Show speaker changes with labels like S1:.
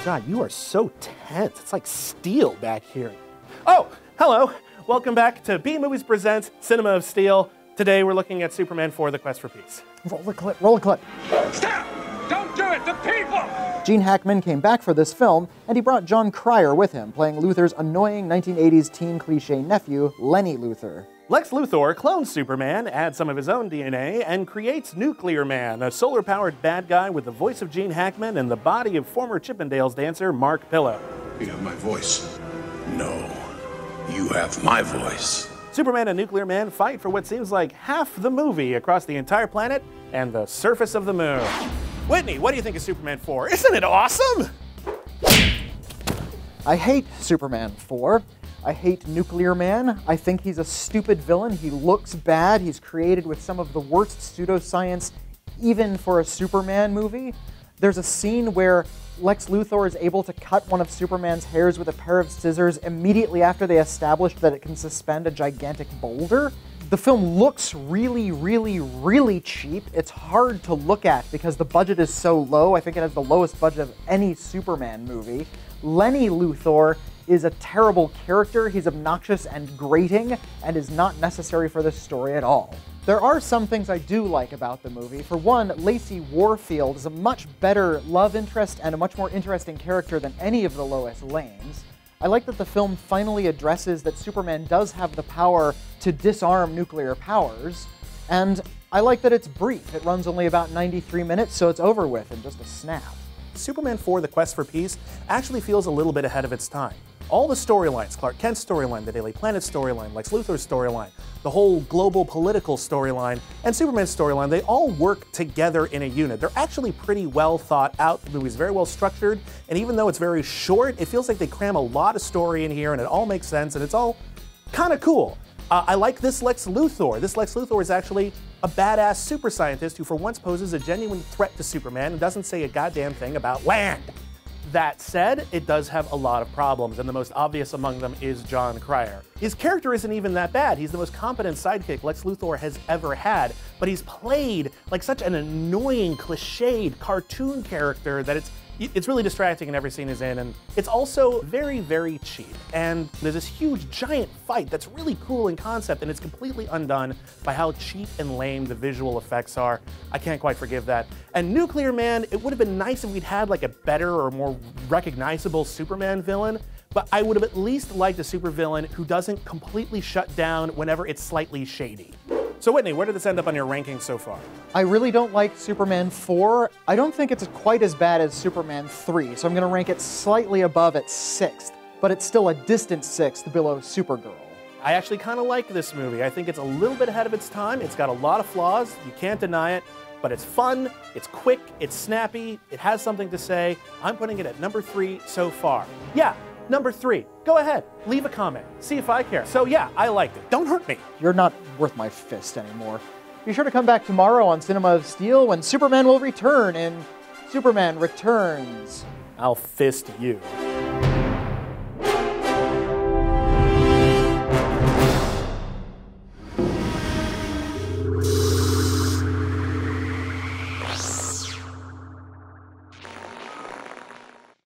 S1: God, you are so tense. It's like steel back here. Oh, hello. Welcome back to B Movies Presents Cinema of Steel. Today we're looking at Superman 4: The Quest for Peace.
S2: Roll the clip, roll the clip.
S3: Stop! Don't do it! The people!
S2: Gene Hackman came back for this film, and he brought John Cryer with him, playing Luthor's annoying 1980s teen cliché nephew, Lenny Luthor.
S1: Lex Luthor clones Superman, adds some of his own DNA, and creates Nuclear Man, a solar-powered bad guy with the voice of Gene Hackman and the body of former Chippendales dancer Mark Pillow.
S4: You have my voice. No, you have my voice.
S1: Superman and Nuclear Man fight for what seems like half the movie across the entire planet and the surface of the moon. Whitney, what do you think of Superman 4? Isn't it awesome?
S2: I hate Superman 4. I hate Nuclear Man. I think he's a stupid villain. He looks bad. He's created with some of the worst pseudoscience even for a Superman movie. There's a scene where Lex Luthor is able to cut one of Superman's hairs with a pair of scissors immediately after they established that it can suspend a gigantic boulder. The film looks really, really, really cheap. It's hard to look at because the budget is so low. I think it has the lowest budget of any Superman movie. Lenny Luthor is a terrible character. He's obnoxious and grating and is not necessary for this story at all. There are some things I do like about the movie. For one, Lacey Warfield is a much better love interest and a much more interesting character than any of the Lois Lanes. I like that the film finally addresses that Superman does have the power to disarm nuclear powers, and I like that it's brief. It runs only about 93 minutes, so it's over with in just a snap.
S1: Superman 4: The Quest for Peace actually feels a little bit ahead of its time. All the storylines, Clark Kent's storyline, the Daily Planet storyline, Lex Luthor's storyline, the whole global political storyline, and Superman's storyline, they all work together in a unit. They're actually pretty well thought out. The movie's very well structured, and even though it's very short, it feels like they cram a lot of story in here, and it all makes sense, and it's all kind of cool. I like this Lex Luthor. This Lex Luthor is actually a badass super scientist who for once poses a genuine threat to Superman and doesn't say a goddamn thing about land. That said, it does have a lot of problems, and the most obvious among them is John Cryer. His character isn't even that bad. He's the most competent sidekick Lex Luthor has ever had, but he's played like such an annoying, cliched cartoon character that it's really distracting in every scene he's in, and it's also very, very cheap. And there's this huge, giant fight that's really cool in concept, and it's completely undone by how cheap and lame the visual effects are. I can't quite forgive that. And Nuclear Man, it would have been nice if we'd had like a better or more recognizable Superman villain, but I would have at least liked a supervillain who doesn't completely shut down whenever it's slightly shady. So Whitney, where did this end up on your rankings so far?
S2: I really don't like Superman 4. I don't think it's quite as bad as Superman 3, so I'm going to rank it slightly above at 6th, but it's still a distant 6th below Supergirl.
S1: I actually kind of like this movie. I think it's a little bit ahead of its time. It's got a lot of flaws, you can't deny it, but it's fun, it's quick, it's snappy, it has something to say. I'm putting it at number 3 so far. Yeah, number 3. Go ahead, leave a comment, see if I care. So yeah, I liked it. Don't hurt me.
S2: You're not worth my fist anymore. Be sure to come back tomorrow on Cinema of Steel when Superman will return in Superman Returns.
S1: I'll fist you.